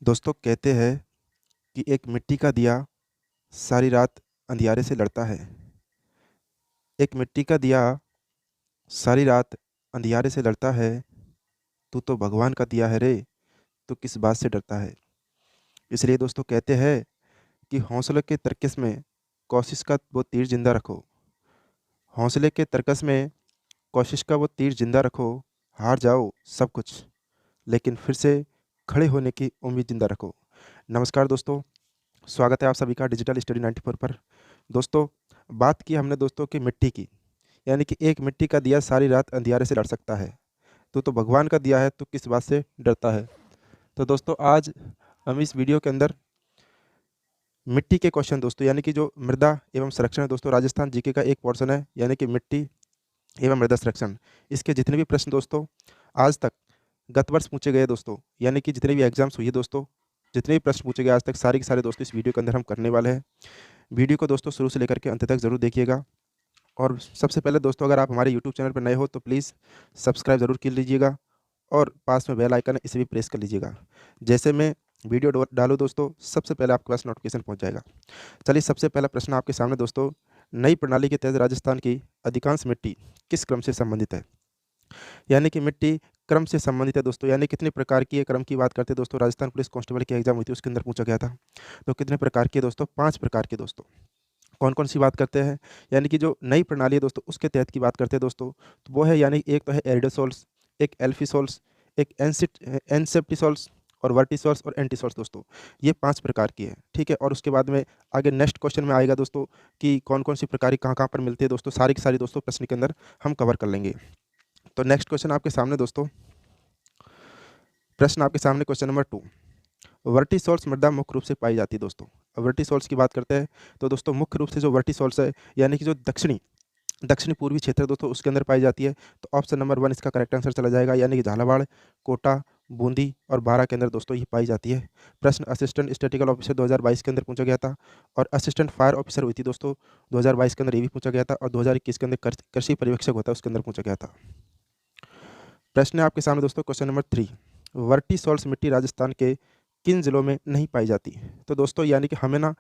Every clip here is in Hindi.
दोस्तों कहते हैं कि एक मिट्टी का दिया सारी रात अंधियारे से लड़ता है। एक मिट्टी का दिया सारी रात अंधियारे से लड़ता है। तू तो भगवान का दिया है रे, तू किस बात से डरता है। इसलिए दोस्तों कहते हैं कि हौसले के तरकस में कोशिश का वो तीर जिंदा रखो। हौसले के तरकस में कोशिश का वो तीर जिंदा रखो। हार जाओ सब कुछ, लेकिन फिर से खड़े होने की उम्मीद जिंदा रखो। नमस्कार दोस्तों, स्वागत है आप सभी का डिजिटल स्टडी 94 पर। दोस्तों, बात की हमने दोस्तों की मिट्टी की, यानी कि एक मिट्टी का दिया सारी रात अंधियारे से लड़ सकता है। तू तो भगवान का दिया है, तू किस बात से डरता है। तो दोस्तों आज हम इस वीडियो के अंदर मिट्टी के क्वेश्चन दोस्तों, यानी कि जो मृदा एवं संरक्षण है दोस्तों, राजस्थान जीके का एक पोर्शन है, यानी कि मिट्टी एवं मृदा संरक्षण। इसके जितने भी प्रश्न दोस्तों आज तक गत वर्ष पूछे गए दोस्तों, यानी कि जितने भी एग्जाम्स हुए दोस्तों, जितने भी प्रश्न पूछे गए आज तक, सारे के सारे दोस्तों इस वीडियो के अंदर हम करने वाले हैं। वीडियो को दोस्तों शुरू से लेकर के अंत तक ज़रूर देखिएगा। और सबसे पहले दोस्तों, अगर आप हमारे यूट्यूब चैनल पर नए हो तो प्लीज़ सब्सक्राइब ज़रूर कर लीजिएगा और पास में बेल आइकन है, इसे भी प्रेस कर लीजिएगा। जैसे मैं वीडियो डालूँ दोस्तों, सबसे पहले आपके पास नोटिफिकेशन पहुंच जाएगा। चलिए, सबसे पहला प्रश्न आपके सामने दोस्तों, नई प्रणाली के तहत राजस्थान की अधिकांश मिट्टी किस क्रम से संबंधित है। यानी कि मिट्टी क्रम से संबंधित है दोस्तों, यानी कितने प्रकार की क्रम की बात करते हैं दोस्तों। राजस्थान पुलिस कांस्टेबल की एग्जाम हुई थी, उसके अंदर पूछा गया था। तो कितने प्रकार की दोस्तों, 5 प्रकार की दोस्तों। कौन कौन सी बात करते हैं, यानी कि जो नई प्रणाली है दोस्तों उसके तहत की बात करते हैं दोस्तों। तो वो है, यानी एक तो है एरिडोसोल्स, एक एल्फिसोल्स, एक एनसेप्टिसोल्स और वर्टिसोल्स और एंटीसोल्स दोस्तों। ये 5 प्रकार की है, ठीक है। और उसके बाद में आगे नेक्स्ट क्वेश्चन में आएगा दोस्तों कि कौन कौन सी प्रकार कहाँ कहाँ पर मिलती है दोस्तों। सारी की सारी दोस्तों प्रश्न के अंदर हम कवर कर लेंगे। तो नेक्स्ट क्वेश्चन आपके सामने दोस्तों, प्रश्न आपके सामने क्वेश्चन नंबर 2। वर्टिसोल्स मृदा मुख्य रूप से पाई जाती है दोस्तों। वर्टिसोल्स की बात करते हैं तो दोस्तों मुख्य रूप से जो वर्टिसोल्स है, यानी कि जो दक्षिणी पूर्वी क्षेत्र है दोस्तों, उसके अंदर पाई जाती है। तो ऑप्शन नंबर 1 इसका करेक्ट आंसर चला जाएगा, यानी कि झालावाड़, कोटा, बूंदी और बारां के अंदर दोस्तों ये पाई जाती है। प्रश्न असिस्टेंट स्टैटिकल ऑफिसर 2022 के अंदर पूछा गया था, और असिस्टेंट फायर ऑफिसर हुई थी दोस्तों 2022 के अंदर, ये भी पूछा गया था। और 2021 के अंदर कृषि पर्यवेक्षक होता है, उसके अंदर पूछा गया था। प्रश्न है आपके सामने दोस्तों क्वेश्चन नंबर 3। वर्टिसोल्स मिट्टी राजस्थान के किन जिलों में नहीं पाई जाती। तो दोस्तों यानी कि हमें ना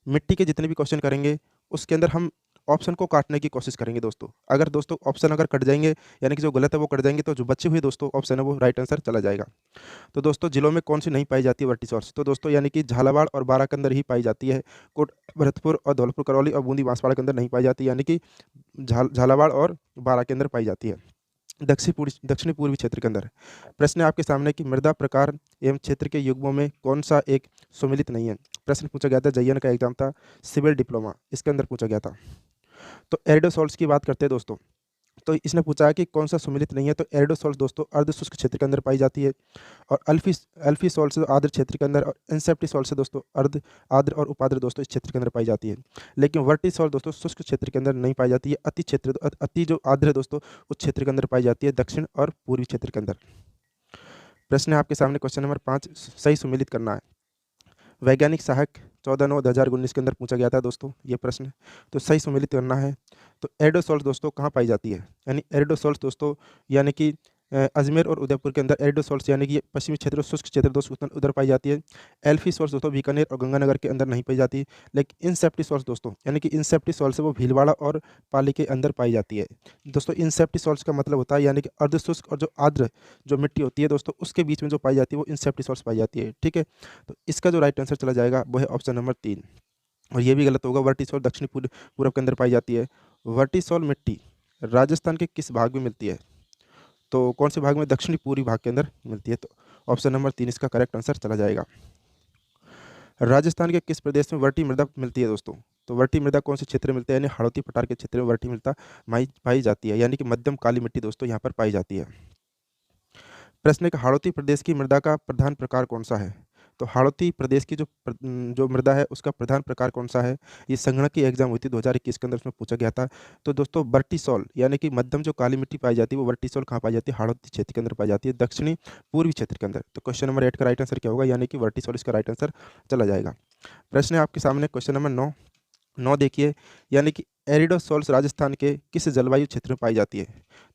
मिट्टी के जितने भी क्वेश्चन करेंगे उसके अंदर हम ऑप्शन को काटने की कोशिश करेंगे दोस्तों। अगर दोस्तों ऑप्शन अगर कट जाएंगे, यानी कि जो गलत है वो कट जाएंगे, तो जो बचे हुए दोस्तों ऑप्शन है वो राइट आंसर चला जाएगा। तो दोस्तों जिलों में कौन सी नहीं पाई जाती है वर्टिसोल्स, तो दोस्तों यानी कि झालावाड़ और बारां के अंदर ही पाई जाती है। कोट भरतपुर और धौलपुर करौली और बूंदी बांसवाड़ा के अंदर नहीं पाई जाती, यानी कि झालावाड़ और बारां के अंदर पाई जाती है, दक्षिणी पूर्वी क्षेत्र के अंदर। प्रश्न है आपके सामने कि मृदा प्रकार एवं क्षेत्र के युग्मों में कौन सा एक सुमिलित नहीं है। प्रश्न पूछा गया था, जयन का एग्जाम था, सिविल डिप्लोमा, इसके अंदर पूछा गया था। तो एरिडोसॉल्ट्स की बात करते हैं दोस्तों, तो इसने पूछा है कि कौन सा सुमिलित नहीं है। तो एरिडोसॉल्ट दोस्तों अर्ध शुष्क क्षेत्र के अंदर पाई जाती है, और अल्फीसॉल्ट से आर्द्र क्षेत्र के अंदर, और इंसेप्टिसॉल्ट से दोस्तों अर्ध आर्द्र और उपाद्र दोस्तों इस क्षेत्र के अंदर पाई जाती है। लेकिन वर्टिसॉल्ट दोस्तों शुष्क क्षेत्र के अंदर नहीं पाई जाती है, अति जो आर्द्र है दोस्तों उस क्षेत्र के अंदर पाई जाती है, दक्षिण और पूर्वी क्षेत्र के अंदर। प्रश्न है आपके सामने क्वेश्चन नंबर 5, सही सुमिलित करना है। वैज्ञानिक सहायक 14/9/2019 के अंदर पूछा गया था दोस्तों ये प्रश्न। तो सही सुमिलित करना है। तो एरिडोसॉल्ट दोस्तों कहाँ पाई जाती है, यानी एरिडोसॉल्ट दोस्तों यानी कि अजमेर और उदयपुर के अंदर एरिडोसॉल्ट, यानी कि पश्चिमी क्षेत्र और शुष्क क्षेत्र दोस्तों उधर पाई जाती है। एल्फीसॉल्ट दोस्तों बीकानेर और गंगानगर के अंदर नहीं पाई जाती। लेकिन इंसेप्टिसॉल्ट दोस्तों, यानी कि इंसेप्टिसॉल्ट से वो भीलवाड़ा और पाली के अंदर पाई जाती है दोस्तों। इंसेप्टिसॉल्ट का मतलब होता है यानी कि अर्धशुष्क और जो आर्द्र जो मिट्टी होती है दोस्तों उसके बीच में जो पाई जाती है वो इंसेप्टिसॉल्ट पाई जाती है, ठीक है। तो इसका जो राइट आंसर चला जाएगा वो है ऑप्शन नंबर 3, और ये भी गलत होगा। वर्टिसॉल दक्षिणी पूर्व के अंदर पाई जाती है। वर्टिसॉल मिट्टी राजस्थान के किस भाग में मिलती है, तो कौन से भाग में, दक्षिणी पूर्वी भाग के अंदर मिलती है। तो ऑप्शन नंबर 3 इसका करेक्ट आंसर चला जाएगा। राजस्थान के किस प्रदेश में वर्टी मृदा मिलती है दोस्तों, तो वर्टी मृदा कौन से क्षेत्र में मिलती है, यानी हाड़ौती पठार के क्षेत्र में वर्टी मृदा पाई जाती है, यानी कि मध्यम काली मिट्टी दोस्तों यहाँ पर पाई जाती है। प्रश्न है कि हाड़ौती प्रदेश की मृदा का प्रधान प्रकार कौन सा है। तो हाड़ौती प्रदेश की जो मृदा है उसका प्रधान प्रकार कौन सा है, ये संगणक की एग्जाम हुई थी 2021 के अंदर, उसमें पूछा गया था। तो दोस्तों वर्टिसॉल, यानी कि मध्यम जो काली मिट्टी पाई जाती है वो वर्टिसॉल कहाँ पाई जाती है, हाड़ौती क्षेत्र के अंदर पाई जाती है, दक्षिणी पूर्वी क्षेत्र के अंदर। तो क्वेश्चन नंबर 8 का राइट आंसर क्या होगा, यानी कि वर्टिसॉल इसका राइट आंसर चला जाएगा। प्रश्न है आपके सामने क्वेश्चन नंबर 9। 9 देखिए, यानी कि एरिडोसोल्स राजस्थान के किस जलवायु क्षेत्र में पाई जाती है?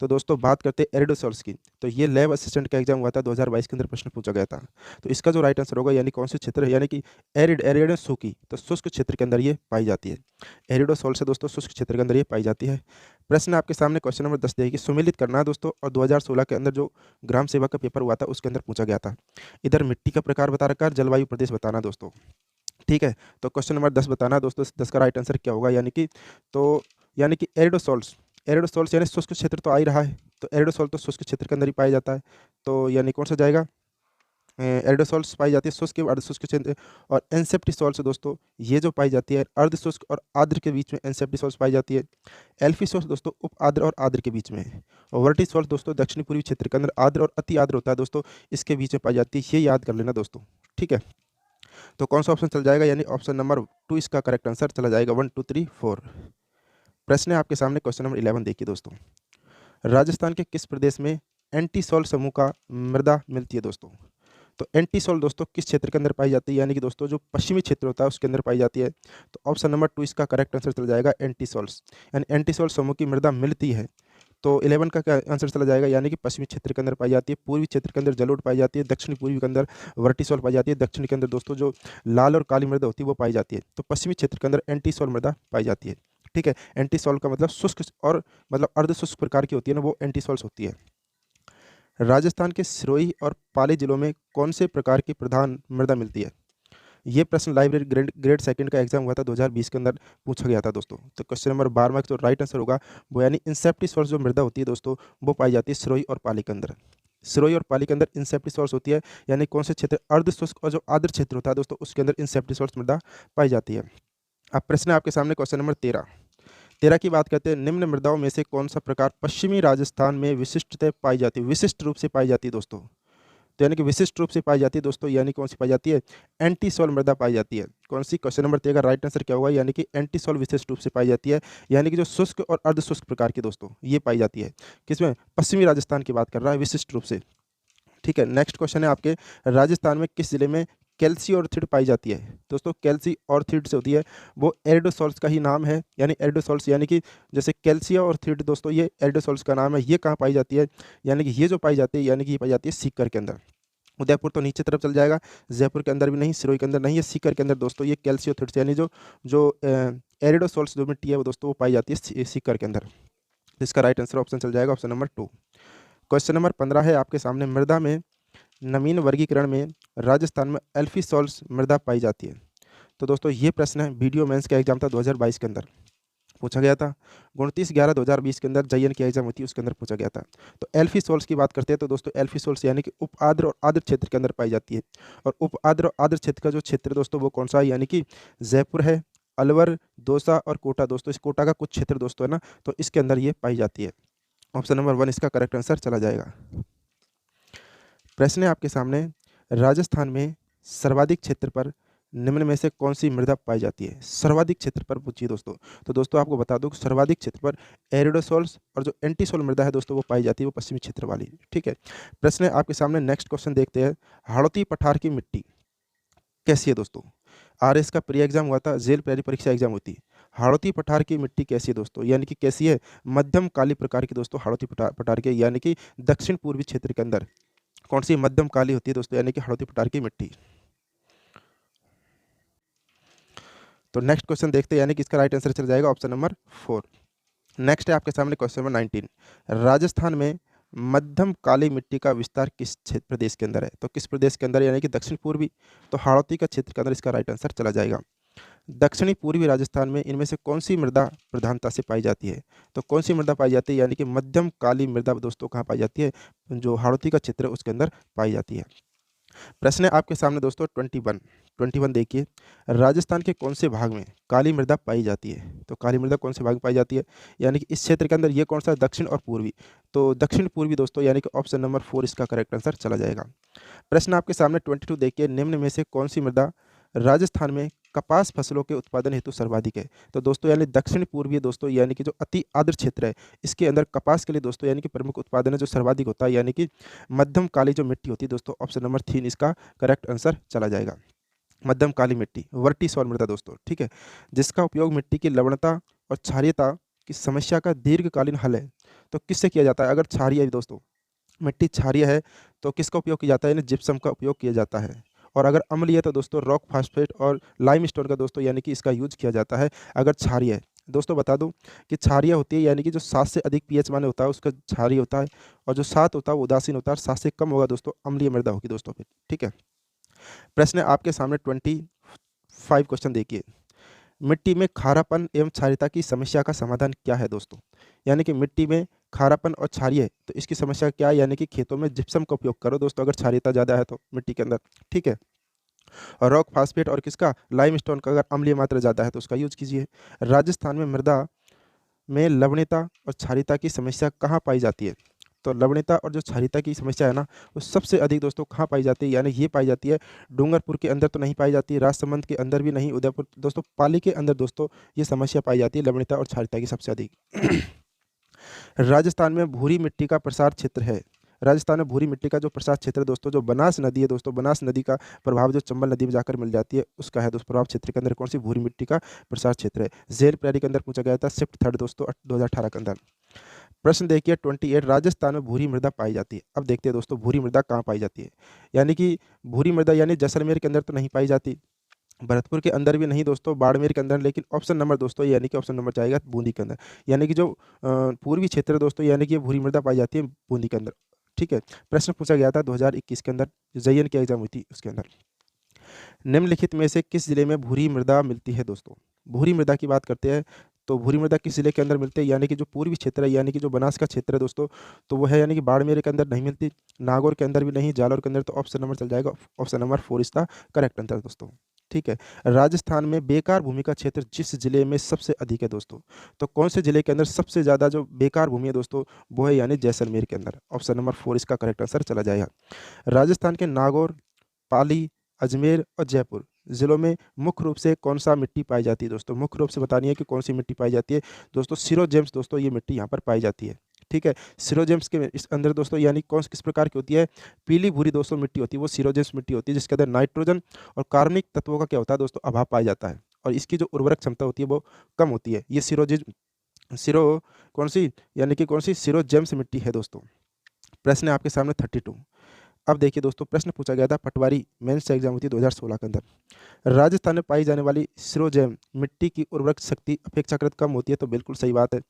तो दोस्तों बात करते हैं एरिडोसोल्स की, तो ये लैब असिस्टेंट का एग्जाम हुआ था 2022 के अंदर प्रश्न पूछा गया था। तो इसका जो राइट आंसर होगा यानी कौन से क्षेत्र है, यानी कि एरिड सूखी, तो शुष्क क्षेत्र के अंदर ये पाई जाती है। एरिडोसोल्स है दोस्तों, शुष्क क्षेत्र के अंदर ये पाई जाती है। प्रश्न आपके सामने क्वेश्चन नंबर 10 देखिए, सुमेलित करना है दोस्तों, और 2016 के अंदर जो ग्राम सेवा का पेपर हुआ था उसके अंदर पूछा गया था। इधर मिट्टी का प्रकार बता रखा है, जलवायु प्रदेश बताना दोस्तों। ठीक है, तो क्वेश्चन नंबर 10 बताना है दोस्तों, 10 का राइट आंसर क्या होगा, यानी कि एरिडोसोल्स, एरिडोसोल्स यानी शुष्क क्षेत्र तो आ ही रहा है, तो एरिडोसोल तो शुष्क क्षेत्र के अंदर ही पाया जाता है, तो यानी कौन सा जाएगा, एरिडोसोल्स पाई जाती है शुष्क अर्ध शुष्क क्षेत्र। और एन्सेप्टिसोल्स दोस्तों, ये जो पाई जाती है अर्ध शुष्क और आर्द्र के बीच में एन्सेप्टिसोल्स पाई जाती है। एल्फिसोल्स दोस्तों उप आर्द्र और आर्द्र के बीच में है। और वर्टिसोल्स दोस्तों दक्षिण पूर्वी क्षेत्र के अंदर आर्द्र और अति आर्द्र होता है दोस्तों, इसके बीच में पाई जाती है, ये याद कर लेना दोस्तों। ठीक है, तो कौन सा ऑप्शन चल जाएगा, यानी ऑप्शन नंबर 2 इसका करेक्ट आंसर चला जाएगा, 1 2 3 4। प्रश्न है आपके सामने क्वेश्चन नंबर 11 देखिए दोस्तों, राजस्थान के किस प्रदेश में एंटीसोल समूह का मृदा मिलती है दोस्तों? तो एंटीसोल दोस्तों किस क्षेत्र के अंदर पाई जाती है, यानी कि दोस्तों जो पश्चिमी क्षेत्र होता है उसके अंदर पाई जाती है। तो ऑप्शन नंबर 2 इसका करेक्ट आंसर चल जाएगा, एंटीसोल्स, यानी एंटीसोल समूह की मृदा मिलती है। तो 11 का क्या आंसर चला जाएगा, यानी कि पश्चिमी क्षेत्र के अंदर पाई जाती है, पूर्वी क्षेत्र के अंदर जलोढ़ पाई जाती है, दक्षिणी पूर्वी के अंदर वर्टिसोल पाई जाती है, दक्षिण के अंदर दोस्तों जो लाल और काली मृदा होती है वो पाई जाती है। तो पश्चिमी क्षेत्र के अंदर एंटीसोल मृदा पाई जाती है। ठीक है, एंटीसोल का मतलब शुष्क और मतलब अर्ध शुष्क प्रकार की होती है ना, वो एंटीसोल्स होती है। राजस्थान के सिरोही और पाली जिलों में कौन से प्रकार की प्रधान मृदा मिलती है? ये प्रश्न लाइब्रेरी ग्रेड सेकंड का एग्जाम हुआ था 2020 के अंदर पूछा गया था दोस्तों। तो क्वेश्चन नंबर 12 का जो राइट आंसर होगा वो यानी इंसेप्टिसोर्स जो मृदा होती है दोस्तों वो पाई जाती है सिरोही और पाली के अंदर। सिरोही और पाली के अंदर इंसेप्टिसोर्स होती है, यानी कौन से क्षेत्र अर्ध शुष्क और जो आर्द्र क्षेत्र होता है दोस्तों उसके अंदर इंसेप्टिसोर्स मृदा पाई जाती है। अब प्रश्न है आपके सामने क्वेश्चन नंबर 13 की बात करते हैं, निम्न मृदाओं में से कौन सा प्रकार पश्चिमी राजस्थान में विशिष्टता पाई जाती है, विशिष्ट रूप से पाई जाती है दोस्तों? तो यानी कि विशिष्ट रूप से पाई जाती है दोस्तों, यानी कौन सी पाई जाती है, एंटीसोल मृदा पाई जाती है। कौन सी, क्वेश्चन नंबर 13 का राइट आंसर क्या होगा, यानी कि एंटीसोल विशिष्ट रूप से पाई जाती है, यानी कि जो शुष्क और अर्ध शुष्क प्रकार की दोस्तों ये पाई जाती है। किसमें, पश्चिमी राजस्थान की बात कर रहा है विशिष्ट रूप से। ठीक है, नेक्स्ट क्वेश्चन है आपके, राजस्थान में किस जिले में कैल्सी ऑर्थिड पाई जाती है? दोस्तों कैल्सी ऑर्थिड से होती है, वो एरिडोसोल्स का ही नाम है, यानी एरिडोसोल्स, यानी कि जैसे कैल्सिया ऑर्थिड दोस्तों ये एरिडोसोल्स का नाम है। ये कहाँ पाई जाती है, यानी कि ये जो पाई जाती है, यानी कि ये पाई जाती है सीकर के अंदर। उदयपुर तो नीचे तरफ चल जाएगा, जयपुर के अंदर भी नहीं, सिरोही के अंदर नहीं है, सीकर के अंदर दोस्तों ये कैल्सियोथिड्स यानी जो जो एरिडोसोल्स जो मिट्टी है वो दोस्तों वो पाई जाती है सीकर के अंदर। इसका राइट आंसर ऑप्शन चल जाएगा ऑप्शन नंबर 2। क्वेश्चन नंबर 15 है आपके सामने, मृदा में नवीन वर्गीकरण में राजस्थान में एल्फीसोल्स मृदा पाई जाती है। तो दोस्तों ये प्रश्न है वीडियो मेंस का एग्जाम था 2022 के अंदर पूछा गया था, 29/11/2020 के अंदर JN की एग्जाम होती है उसके अंदर पूछा गया था। तो एल्फीसोल्स की बात करते हैं तो दोस्तों एल्फीसोल्स यानी कि उप आर्द्र और आर्द्र क्षेत्र के अंदर पाई जाती है। और उप आर्द्र और आर्द्र क्षेत्र का जो क्षेत्र दोस्तों वो कौन सा है, यानी कि जयपुर है, अलवर, दौसा और कोटा दोस्तों, इस कोटा का कुछ क्षेत्र दोस्तों है ना, तो इसके अंदर ये पाई जाती है। ऑप्शन नंबर 1 इसका करेक्ट आंसर चला जाएगा। प्रश्न है आपके सामने, राजस्थान में सर्वाधिक क्षेत्र पर निम्न में से कौन सी मृदा पाई जाती है? सर्वाधिक क्षेत्र पर पूछिए दोस्तों, तो दोस्तों आपको बता दूं कि सर्वाधिक क्षेत्र पर एरिडोसोल्स और जो एंटीसोल मृदा है दोस्तों वो पाई जाती है, वो पश्चिमी क्षेत्र वाली। ठीक है, प्रश्न है आपके सामने, नेक्स्ट क्वेश्चन देखते हैं, हाड़ौती पठार की मिट्टी कैसी है दोस्तों? RS का प्री एग्जाम हुआ था, जेल प्री परीक्षा एग्जाम होती है। हाड़ौती पठार की मिट्टी कैसी है दोस्तों, यानी कि कैसी है, मध्यम काली प्रकार की दोस्तों हाड़ौती पठार की, यानी कि दक्षिण पूर्वी क्षेत्र के अंदर कौन सी मध्यम काली होती है दोस्तों, यानी कि हाड़ौती पठार की मिट्टी। तो नेक्स्ट क्वेश्चन देखते हैं, यानी कि इसका राइट आंसर चल जाएगा ऑप्शन नंबर 4। नेक्स्ट है आपके सामने क्वेश्चन नंबर 19, राजस्थान में मध्यम काली मिट्टी का विस्तार किस क्षेत्र प्रदेश के अंदर है? तो किस प्रदेश के अंदर, यानी कि दक्षिण पूर्वी, तो हाड़ौती का क्षेत्र के अंदर इसका राइट आंसर चला जाएगा। दक्षिणी पूर्वी राजस्थान में इनमें से कौन सी मृदा प्रधानता से पाई जाती है? तो कौन सी मृदा पाई जाती है, यानी कि मध्यम काली मृदा दोस्तों कहाँ पाई जाती है, जो हाड़ौती का क्षेत्र है उसके अंदर पाई जाती है। प्रश्न है आपके सामने दोस्तों 21 देखिए, राजस्थान के कौन से भाग में काली मृदा पाई जाती है? तो काली मृदा कौन से भाग में पाई जाती है, यानी कि इस क्षेत्र के अंदर ये कौन सा, दक्षिण और पूर्वी, तो दक्षिण पूर्वी दोस्तों, यानी कि ऑप्शन नंबर 4 इसका करेक्ट आंसर चला जाएगा। प्रश्न आपके सामने 22 देखिए, निम्न में से कौन सी मृदा राजस्थान में कपास फसलों के उत्पादन हेतु सर्वाधिक है? तो दोस्तों यानी दक्षिण पूर्वी दोस्तों, यानी कि जो अति आर्द्र क्षेत्र है इसके अंदर कपास के लिए दोस्तों यानी कि प्रमुख उत्पादन है जो सर्वाधिक होता है, यानी कि मध्यम काली जो मिट्टी होती है दोस्तों, ऑप्शन नंबर 3 इसका करेक्ट आंसर चला जाएगा। मध्यम काली मिट्टी, वर्टीसॉल मृदा दोस्तों, ठीक है, जिसका उपयोग मिट्टी की लवणता और क्षारीयता की समस्या का दीर्घकालीन हल है। तो किससे किया जाता है? अगर क्षारीय है दोस्तों, मिट्टी क्षारीय है तो किसका उपयोग किया जाता है? यानी जिप्सम का उपयोग किया जाता है। और अगर अम्लीय है तो दोस्तों रॉक फास्फेट और लाइमस्टोन का दोस्तों यानी कि इसका यूज किया जाता है अगर क्षारीय है। दोस्तों बता दूं कि क्षारीय होती है यानी कि जो 7 से अधिक पीएच मान होता है उसका क्षारीय होता है, और जो 7 होता है वो उदासीन होता है, और 7 से कम होगा दोस्तों अम्लीय मृदा होगी दोस्तों फिर, ठीक है। प्रश्न आपके सामने 25 क्वेश्चन देखिए। मिट्टी में खारापन एवं क्षारीयता की समस्या का समाधान क्या है दोस्तों? यानी कि मिट्टी में खारापन और क्षारीय है तो इसकी समस्या क्या है? यानी कि खेतों में जिप्सम का उपयोग करो दोस्तों अगर क्षारीयता ज़्यादा है तो मिट्टी के अंदर, ठीक है। और रॉक फास्फेट और किसका? लाइमस्टोन का अगर अम्लीय मात्रा ज़्यादा है तो उसका यूज कीजिए। राजस्थान में मृदा में लवणता और क्षारीयता की समस्या कहाँ पाई जाती है? तो लवणता और जो क्षारीयता की समस्या है ना, वो सबसे अधिक दोस्तों कहाँ पाई जाती है? यानी ये पाई जाती है डूंगरपुर के अंदर तो नहीं पाई जाती है, राजसमंद के अंदर भी नहीं, उदयपुर दोस्तों, पाली के अंदर दोस्तों ये समस्या पाई जाती है लवणता और क्षारीयता की सबसे अधिक। राजस्थान में भूरी मिट्टी का प्रसार क्षेत्र है। राजस्थान में भूरी मिट्टी का जो प्रसार क्षेत्र है दोस्तों, जो बनास नदी है दोस्तों, बनास नदी का प्रभाव जो चंबल नदी में जाकर मिल जाती है उसका है दोस्तों प्रभाव क्षेत्र के अंदर कौन सी भूरी मिट्टी का प्रसार क्षेत्र है? जेल प्रैरी के अंदर पूछा गया था, शिफ्ट थर्ड दोस्तों 2018 के अंदर। प्रश्न देखिए 28, राजस्थान में भूरी मृदा पाई जाती है। अब देखते हैं दोस्तों भूरी मृदा कहाँ पाई जाती है। यानी कि भूरी मृदा यानी जैसलमेर के अंदर तो नहीं पाई जाती, भरतपुर के अंदर भी नहीं दोस्तों, बाड़मेर के अंदर, लेकिन ऑप्शन नंबर दोस्तों यानी कि ऑप्शन नंबर जाएगा बूंदी के अंदर। यानी कि जो पूर्वी क्षेत्र है दोस्तों यानी कि ये भूरी मृदा पाई जाती है बूंदी के अंदर, ठीक है। प्रश्न पूछा गया था 2021 के अंदर, जयन की एग्जाम हुई थी उसके अंदर। निम्नलिखित में से किस जिले में भूरी मृदा मिलती है दोस्तों? भूरी मृदा की बात करते हैं तो भूरी मृदा किस जिले के अंदर मिलती है? यानी कि जो पूर्वी क्षेत्र है यानी कि जो बनास का क्षेत्र है दोस्तों, तो वो है यानी कि बाड़मेर के अंदर नहीं मिलती, नागौर के अंदर भी नहीं, जालौर के अंदर, तो ऑप्शन नंबर चल जाएगा, ऑप्शन नंबर 4 इसका करेक्ट आंसर दोस्तों, ठीक है। राजस्थान में बेकार भूमि का क्षेत्र जिस जिले में सबसे अधिक है दोस्तों, तो कौन से जिले के अंदर सबसे ज़्यादा जो बेकार भूमि है दोस्तों वो है यानी जैसलमेर के अंदर, ऑप्शन नंबर 4 इसका करेक्ट आंसर चला जाएगा। राजस्थान के नागौर, पाली, अजमेर और जयपुर जिलों में मुख्य रूप से कौन सा मिट्टी पाई जाती है दोस्तों? मुख्य रूप से बतानी है कि कौन सी मिट्टी पाई जाती है दोस्तों? सिरोजेम्स दोस्तों ये मिट्टी यहाँ पर पाई जाती है, ठीक है। सिरोजेम्स के इस अंदर दोस्तों यानी कौन किस प्रकार की होती है? पीली भूरी दोस्तों मिट्टी होती है, वो सिरोजेम्स मिट्टी होती है जिसके अंदर नाइट्रोजन और कार्बनिक तत्वों का क्या होता है दोस्तों? अभाव पाया जाता है, और इसकी जो उर्वरक क्षमता होती है वो कम होती है। ये सिरो कौन सी यानी कि कौन सी? सिरोजेम्स मिट्टी है दोस्तों। प्रश्न है आपके सामने 32। अब देखिए दोस्तों प्रश्न पूछा गया था पटवारी मेंस एग्जाम हुई थी 2016 के अंदर। राजस्थान में पाई जाने वाली सिरोजेम मिट्टी की उर्वरक शक्ति अपेक्षाकृत कम होती है, तो बिल्कुल सही बात है।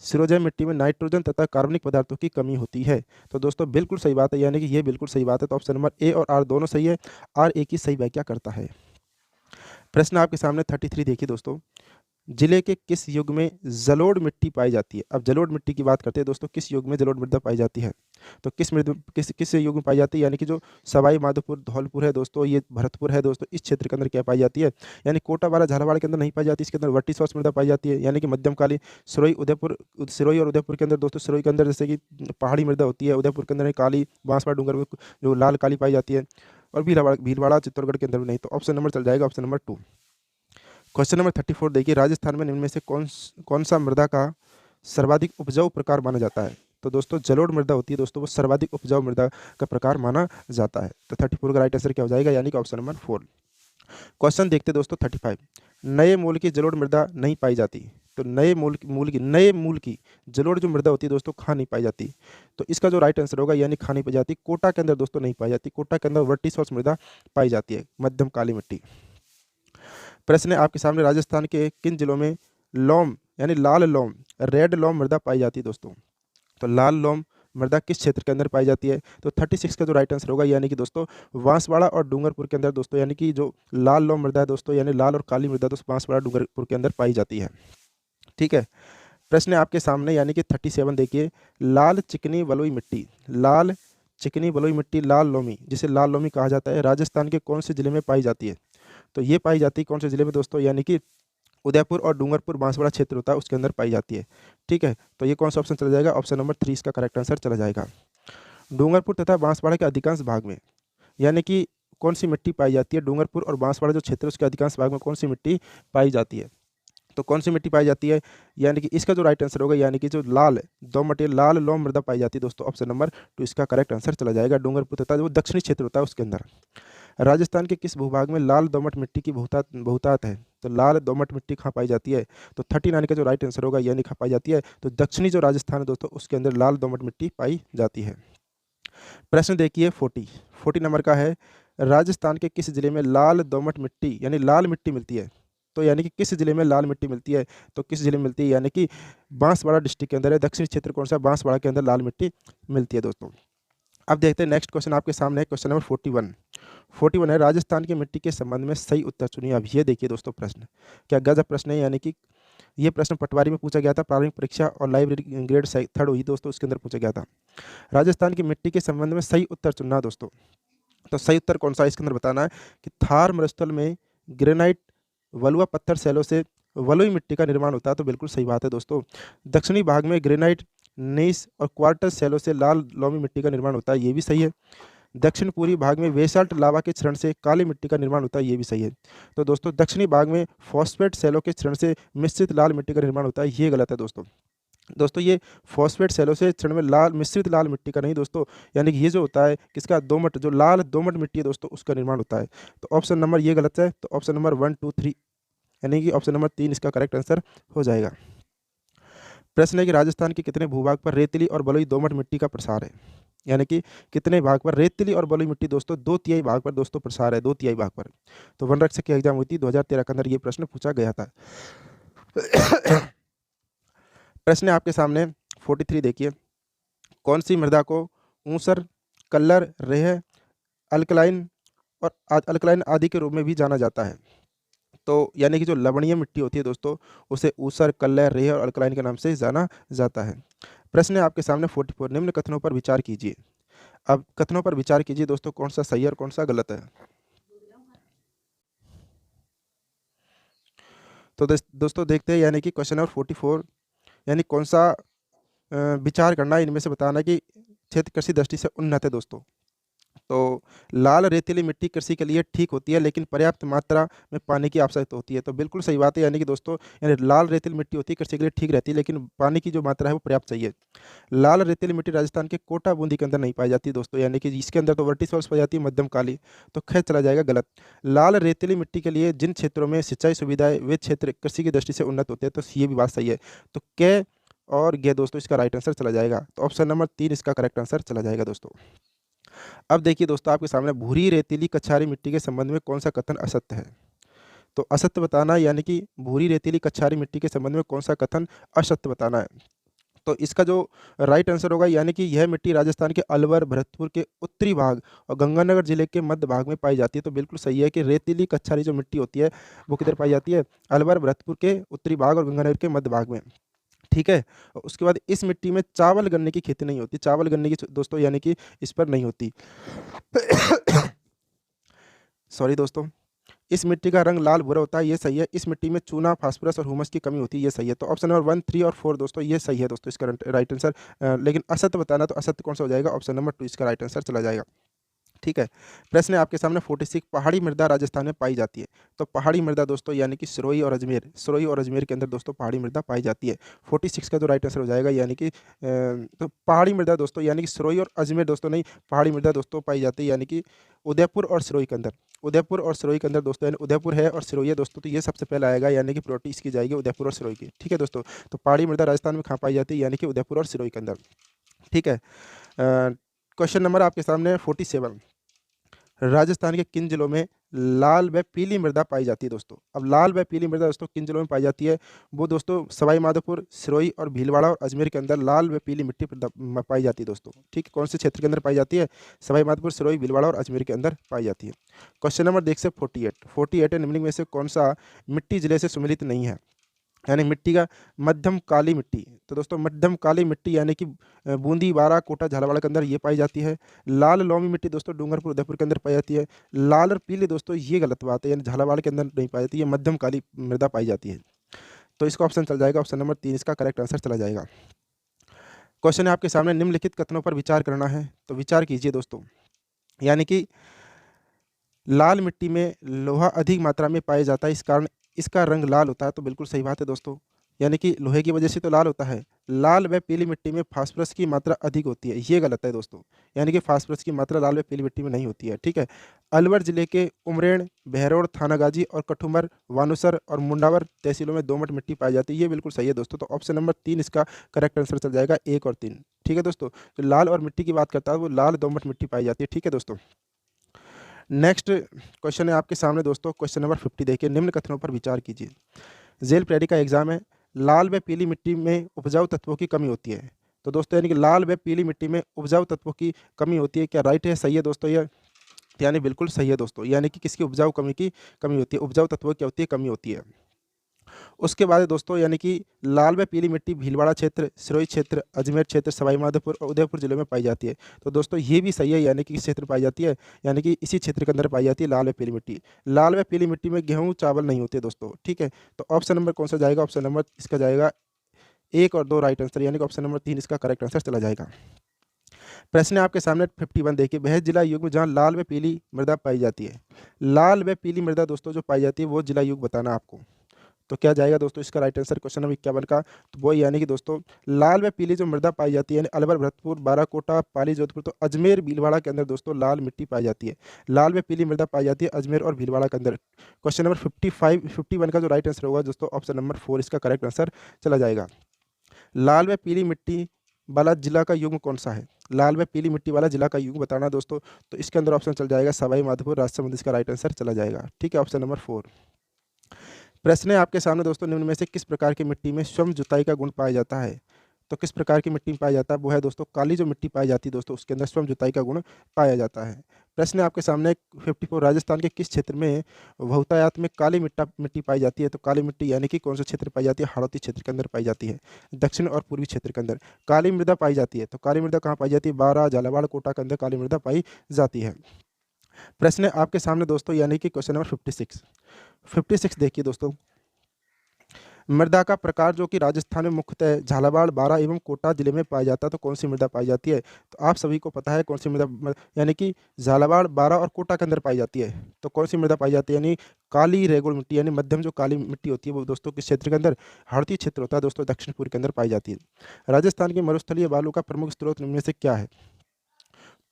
सिरोजेम मिट्टी में नाइट्रोजन तथा कार्बनिक पदार्थों की कमी होती है, तो दोस्तों बिल्कुल सही बात है, यानी कि ये बिल्कुल सही बात है। तो ऑप्शन नंबर ए और आर दोनों सही है, आर ए की सही व्याख्या करता है। प्रश्न आपके सामने 33 देखिए दोस्तों, जिले के किस युग में जलोढ़ मिट्टी पाई जाती है? अब जलोढ़ मिट्टी की बात करते हैं दोस्तों, किस युग में जलोढ़ मृदा पाई जाती है? तो किस युग में पाई जाती है? यानी कि जो सवाई माधोपुर धौलपुर है दोस्तों, ये भरतपुर है दोस्तों, इस क्षेत्र के अंदर क्या पाई जाती है? यानी कोटावाला झालावाड़ के अंदर नहीं पाई जाती, इसके अंदर वर्टीसॉर्स मृदा पाई जाती है। यानी कि मध्यमकालीन सिरोही और उदयपुर के अंदर दोस्तों, सिरोही के अंदर जैसे कि पहाड़ी मृदा होती है, उदयपुर के अंदर काली बांसवाड़ा डूंगर में जो लाल काली पाई जाती है, और भीलवाड़ा चित्तौड़गढ़ के अंदर भी नहीं, तो ऑप्शन नंबर चल जाएगा ऑप्शन नंबर 2। क्वेश्चन नंबर 34 देखिए, राजस्थान में निम्न में से कौन सा मृदा का सर्वाधिक उपजाऊ प्रकार माना जाता है? तो दोस्तों जलोढ़ मृदा होती है दोस्तों, वो सर्वाधिक उपजाऊ मृदा का प्रकार माना जाता है। तो 34 का राइट आंसर क्या हो जाएगा? यानी कि ऑप्शन नंबर 4। क्वेश्चन देखते दोस्तों 35। नए मूल की जलोढ़ मृदा नहीं पाई जाती, तो नए मूल की जलोढ़ जो मृदा होती है दोस्तों कहाँ नहीं पाई जाती? तो इसका जो राइट आंसर होगा यानी कहाँ नहीं पाई जाती? कोटा के अंदर दोस्तों नहीं पाई जाती, कोटा के अंदर वर्टीसॉर्स मृदा पाई जाती है, मध्यम काली मिट्टी। प्रश्न है आपके सामने, राजस्थान के किन जिलों में लौम यानी लाल लौम रेड लौम मृदा पाई जाती है दोस्तों? तो लाल लौम मृदा किस क्षेत्र के अंदर पाई जाती है? तो 36 का जो राइट आंसर होगा यानी कि दोस्तों बांसवाड़ा और डूंगरपुर के अंदर दोस्तों, यानी कि जो लाल लौम मृदा है दोस्तों यानी लाल और काली मृदा दोस्तों बांसवाड़ा डूंगरपुर के अंदर पाई जाती है, ठीक है। प्रश्न है आपके सामने यानी कि 37 देखिए, लाल चिकनी बलुई मिट्टी, लाल चिकनी बलुई मिट्टी लाल लोमी, जिसे लाल लोमी कहा जाता है, राजस्थान के कौन से जिले में पाई जाती है? तो ये पाई जाती है कौन से जिले में दोस्तों? यानी कि उदयपुर और डूंगरपुर बांसवाड़ा क्षेत्र होता है उसके अंदर पाई जाती है, ठीक है। तो ये कौन सा ऑप्शन चला जाएगा? ऑप्शन नंबर 3 इसका करेक्ट आंसर चला जाएगा। डूंगरपुर तथा बांसवाड़ा के अधिकांश भाग में यानी कि कौन सी मिट्टी पाई जाती है? डूंगरपुर और बांसवाड़ा जो क्षेत्र है उसके अधिकांश भाग में कौन सी मिट्टी पाई जाती है? तो कौन सी मिट्टी पाई जाती है? यानी कि इसका जो राइट आंसर होगा यानी कि जो लाल दोमट लाल लौह मृदा पाई जाती है दोस्तों, ऑप्शन नंबर 2 इसका करेक्ट आंसर चला जाएगा। डूंगरपुर तथा जो दक्षिणी क्षेत्र होता है उसके अंदर। राजस्थान के किस भूभाग में लाल दोमट मिट्टी की बहुतात है? तो लाल दोमट मिट्टी कहाँ पाई जाती है? तो 39 का जो राइट आंसर होगा यानी कहाँ पाई जाती है? तो दक्षिणी जो राजस्थान है दोस्तों उसके अंदर लाल दोमट मिट्टी पाई जाती है। प्रश्न देखिए 40 नंबर का है, राजस्थान के किस जिले में लाल दोमट मिट्टी यानी लाल मिट्टी मिलती है? तो यानी कि किस जिले में लाल मिट्टी मिलती है? तो किस जिले में मिलती है यानी कि बांसवाड़ा डिस्ट्रिक्ट के अंदर है। दक्षिणी क्षेत्र कौन सा? बांसवाड़ा के अंदर लाल मिट्टी मिलती है दोस्तों। अब देखते हैं नेक्स्ट क्वेश्चन आपके सामने है, क्वेश्चन नंबर 41 है, राजस्थान की मिट्टी के संबंध में सही उत्तर चुनिए। अब ये देखिए दोस्तों प्रश्न क्या गजब प्रश्न है, यानी कि ये प्रश्न पटवारी में पूछा गया था, प्रारंभिक परीक्षा और लाइब्रेरी ग्रेड 3rd हुई दोस्तों, उसके अंदर पूछा गया था। राजस्थान की मिट्टी के संबंध में सही उत्तर चुनना दोस्तों। तो सही उत्तर कौन सा है इसके अंदर बताना है कि थार मरुस्थल में ग्रेनाइट वलुआ पत्थर सैलों से वलुई मिट्टी का निर्माण होता है। तो बिल्कुल सही बात है दोस्तों। दक्षिणी भाग में ग्रेनाइट नीस और क्वार्टज सैलों से लाल लोमी मिट्टी का निर्माण होता है, ये भी सही है। दक्षिण पूर्वी भाग में बेसाल्ट लावा के क्षरण से काली मिट्टी का निर्माण होता है, ये भी सही है। तो दोस्तों दक्षिणी भाग में फॉस्फेट सैलों के क्षरण से मिश्रित लाल मिट्टी का निर्माण होता है, ये गलत है दोस्तों ये फॉस्फेट सैलों से क्षण में लाल मिश्रित लाल मिट्टी का नहीं दोस्तों, यानी कि ये जो होता है किसका? दोमट, जो लाल दोमट मिट्टी है दोस्तों उसका निर्माण होता है। तो ऑप्शन नंबर ये गलत है। तो ऑप्शन नंबर 1 2 3 यानी कि ऑप्शन नंबर 3 इसका करेक्ट आंसर हो जाएगा। प्रश्न है कि राजस्थान के कितने भूभाग पर रेतीली और बलुई दोमट मिट्टी का प्रसार है? यानी कि कितने भाग पर रेतीली और बलुई मिट्टी दोस्तों? 2/3 भाग पर दोस्तों प्रसार है, 2/3 भाग पर। तो वन रक्षक की एग्जाम हुई थी 2013 के अंदर ये प्रश्न पूछा गया था। प्रश्न है आपके सामने 43 देखिए, कौन सी मृदा को ऊसर, कल्लर, रेह, अल्कलाइन और अल्कलाइन आदि के रूप में भी जाना जाता है? तो यानी कि जो लवणीय मिट्टी होती है दोस्तों उसे ऊसर, कल्लर, रेह और अल्कलाइन के नाम से जाना जाता है। प्रश्न है आपके सामने 44, निम्न कथनों पर विचार कीजिए। अब कथनों पर विचार कीजिए दोस्तों, कौन सा सही है और कौन सा गलत है। तो दोस्तों देखते हैं, यानी कि क्वेश्चन नंबर 44 यानी कौन सा विचार करना है, इनमें से बताना कि क्षेत्र कृषि दृष्टि से उन्नत है दोस्तों। तो लाल रेतीली मिट्टी कृषि के लिए ठीक होती है लेकिन पर्याप्त मात्रा में पानी की आवश्यकता होती है। तो बिल्कुल सही बात है, यानी कि दोस्तों यानी लाल रेतीली मिट्टी होती है कृषि के लिए ठीक रहती है लेकिन पानी की जो मात्रा है वो पर्याप्त चाहिए। लाल रेतीली मिट्टी राजस्थान के कोटा बूंदी के अंदर नहीं पाई जाती दोस्तों, यानी कि इसके अंदर तो वर्टिसॉल्स पाई जाती है मध्यम काली, तो खैर चला जाएगा गलत। लाल रेतीली मिट्टी के लिए जिन क्षेत्रों में सिंचाई सुविधाएं वे क्षेत्र कृषि की दृष्टि से उन्नत होते हैं, तो ये भी बात सही है। तो कै और ये दोस्तों इसका राइट आंसर चला जाएगा। तो ऑप्शन नंबर 3 इसका करेक्ट आंसर चला जाएगा दोस्तों। अब देखिए दोस्तों आपके सामने भूरी रेतीली कछारी मिट्टी के संबंध में कौन सा कथन असत्य है? तो असत्य बताना, यानी कि भूरी रेतीली कछारी मिट्टी के संबंध में कौन सा कथन असत्य बताना है। तो इसका जो राइट आंसर होगा, यानी कि यह मिट्टी राजस्थान के अलवर, भरतपुर के उत्तरी भाग और गंगानगर जिले के मध्य भाग में पाई जाती है। तो बिल्कुल सही है कि रेतीली कछारी जो मिट्टी होती है वो किधर पाई जाती है? अलवर, भरतपुर के उत्तरी भाग और गंगानगर के मध्य भाग में। ठीक है। और उसके बाद इस मिट्टी में चावल गन्ने की खेती नहीं होती, चावल गन्ने की दोस्तों यानी कि इस पर नहीं होती। सॉरी दोस्तों, इस मिट्टी का रंग लाल भूरा होता है, ये सही है। इस मिट्टी में चूना, फास्फोरस और ह्यूमस की कमी होती है, ये सही है। तो ऑप्शन नंबर 1 3 और 4 दोस्तों ये सही है दोस्तों, इसका राइट आंसर। लेकिन असत्य बताना, तो असत्य कौन सा हो जाएगा? ऑप्शन नंबर 2 इसका राइट आंसर चला जाएगा। ठीक है। प्रश्न है आपके सामने 46, पहाड़ी मृदा राजस्थान में पाई जाती है। तो पहाड़ी मृदा दोस्तों यानी कि सिरोही और अजमेर के अंदर दोस्तों पहाड़ी मृदा पाई जाती है। 46 का जो राइट आंसर हो जाएगा, यानी कि तो पहाड़ी मृदा दोस्तों यानी कि सिरोही और अजमेर दोस्तों नहीं, पहाड़ी मृदा दोस्तों पाई जाती है, यानी कि उदयपुर और सिरोही के अंदर। उदयपुर और सिरोही के अंदर दोस्तों, यानी उदयपुर है और सिरोही है दोस्तों, तो ये सबसे पहले आएगा, यानी कि प्रायोरिटी इसकी जाएगी उदयपुर और सिरोही की। ठीक है दोस्तों। तो पहाड़ी मृदा राजस्थान में कहाँ पाई जाती है? यानी कि उदयपुर और सिरोही के अंदर। ठीक है। क्वेश्चन नंबर आपके सामने 47, राजस्थान के किन जिलों में लाल व पीली मृदा पाई जाती है दोस्तों? अब लाल व पीली मृदा दोस्तों किन जिलों में पाई जाती है? वो दोस्तों सवाई माधोपुर, सिरोही और भीलवाड़ा और अजमेर के अंदर लाल व पीली मिट्टी पाई जाती है दोस्तों। ठीक है। कौन से क्षेत्र के अंदर पाई जाती है? सवाई माधोपुर, सिरोही, भीलवाड़ा और अजमेर के अंदर पाई जाती है। क्वेश्चन नंबर देख से 48 है, निम्नलिखित में से कौन सा मिट्टी जिले से सुमिलित नहीं है? यानी मिट्टी का मध्यम काली मिट्टी। तो दोस्तों मध्यम काली मिट्टी यानी कि बूंदी, बारा, कोटा, झालावाड़ के अंदर ये पाई जाती है। लाल लोमी मिट्टी दोस्तों डूंगरपुर, उदयपुर के अंदर पाई जाती है। लाल और पीली दोस्तों ये गलत बात है, यानी झालावाड़ के अंदर नहीं पाई जाती, ये मध्यम काली मृदा पाई जाती है। तो इसका ऑप्शन चल जाएगा, ऑप्शन नंबर 3 इसका करेक्ट आंसर चला जाएगा। क्वेश्चन है आपके सामने, निम्नलिखित कथनों पर विचार करना है, तो विचार कीजिए दोस्तों। यानी कि लाल मिट्टी में लोहा अधिक मात्रा में पाया जाता है, इस कारण इसका रंग लाल होता है। तो बिल्कुल सही बात है दोस्तों। यानी कि लोहे की वजह से तो लाल होता है। लाल व पीली मिट्टी में फास्फोरस की मात्रा अधिक होती है, ये गलत है दोस्तों। यानी कि फास्फोरस की मात्रा लाल व पीली मिट्टी में नहीं होती है, ठीक है। अलवर जिले के उमरेण, बहरौड़, थानागाजी और कठुमर, वानुसर और मुंडावर तहसीलों में दोमट मिट्टी पाई जाती है, ये बिल्कुल सही है दोस्तों। तो ऑप्शन नंबर 3 इसका करेक्ट आंसर चल जाएगा, 1 और 3, ठीक है दोस्तों। जो लाल और मिट्टी की बात करता है वो लाल दोमट मिट्टी पाई जाती है, ठीक है दोस्तों। नेक्स्ट क्वेश्चन है आपके सामने दोस्तों, क्वेश्चन नंबर 50 देखिए, निम्न कथनों पर विचार कीजिए। जेल प्रेडी का एग्जाम है, लाल व पीली मिट्टी में उपजाऊ तत्वों की कमी होती है। तो दोस्तों यानी कि लाल व पीली मिट्टी में उपजाऊ तत्वों की कमी होती है, क्या राइट है, सही है दोस्तों ये? यानी बिल्कुल सही है दोस्तों। यानी कि किसकी उपजाऊ कमी की कमी होती है, उपजाऊ तत्वों की क्या होती है, कमी होती है। उसके बाद है दोस्तों यानी कि लाल व पीली मिट्टी भीलवाड़ा क्षेत्र, सिरोही क्षेत्र, अजमेर क्षेत्र, सवाई माधोपुर और उदयपुर जिले में पाई जाती है। तो दोस्तों ये भी सही है, यानी कि किस क्षेत्र में पाई जाती है, यानी कि इसी क्षेत्र के अंदर पाई जाती है लाल व पीली मिट्टी। लाल व पीली मिट्टी में गेहूँ चावल नहीं होते दोस्तों, ठीक है। तो ऑप्शन नंबर कौन सा जाएगा, ऑप्शन नंबर इसका जाएगा 1 और 2 राइट आंसर, यानी कि ऑप्शन नंबर 3 इसका करेक्ट आंसर चला जाएगा। प्रश्न है आपके सामने 51 देखिए, वह जिला युग में जहाँ लाल व पीली मृदा पाई जाती है। लाल व पीली मृदा दोस्तों जो पाई जाती है वो जिला युग बताना आपको। तो क्या जाएगा दोस्तों इसका राइट आंसर क्वेश्चन नंबर 51 का, तो वो यानी कि दोस्तों लाल व पीली जो मृदा पाई जाती है, यानी अलवर, भरतपुर, बाराकोटा, पाली, जोधपुर, तो अजमेर, भीलवाड़ा के अंदर दोस्तों लाल मिट्टी पाई जाती है। लाल व पीली मृदा पाई जाती है अजमेर और भीलवाड़ा के अंदर। क्वेश्चन नंबर 51 का जो राइट आंसर होगा दोस्तों ऑप्शन नंबर 4 इसका करेक्ट आंसर चला जाएगा। लाल व पीली मिट्टी वाला जिला का युग्म कौन सा है, लाल व पीली मिट्टी वाला जिला का युग्म बताना दोस्तों। तो इसके अंदर ऑप्शन चल जाएगा सवाई माधोपुर, राजसमंद, इसका राइट आंसर चला जाएगा, ठीक है, ऑप्शन नंबर 4। प्रश्न है आपके सामने दोस्तों, निम्न में से किस प्रकार की मिट्टी में स्वयं जुताई का गुण पाया जाता है। तो किस प्रकार की मिट्टी में पाया जाता है, वो है दोस्तों काली जो मिट्टी पाई जाती है दोस्तों, उसके अंदर स्वयं जुताई का गुण पाया जाता है। प्रश्न है आपके सामने 54, राजस्थान के किस क्षेत्र में बहुतायत में काली मिट्टी पाई जाती है। तो काली मिट्टी यानी कि कौन से क्षेत्र पाई जाती है, हाड़ौती क्षेत्र के अंदर पाई जाती है, दक्षिण और पूर्वी क्षेत्र के अंदर काली मृदा पाई जाती है। तो काली मृदा कहाँ पाई जाती है, बारा, झालावाड़, कोटा के अंदर काली मृदा पाई जाती है। प्रश्न है आपके सामने दोस्तों यानी कि क्वेश्चन नंबर 56 देखिए दोस्तों, मृदा का प्रकार जो कि राजस्थान में मुख्यतः झालावाड़, बारां एवं कोटा जिले में पाया जाता है, तो कौन सी मृदा पाई जाती है। तो आप सभी को पता है कौन सी मृदा, यानी कि झालावाड़, बारां और कोटा के अंदर पाई जाती है। तो कौन सी मृदा पाई जाती है, यानी काली रेगुड़ मिट्टी, यानी मध्यम जो काली मिट्टी होती है वो दोस्तों किस क्षेत्र के अंदर, हाड़ौती क्षेत्र होता है दोस्तों, दक्षिण पूर्व के अंदर पाई जाती है। राजस्थान की मरुस्थलीय बालू का प्रमुख स्रोत निम्न में से क्या है।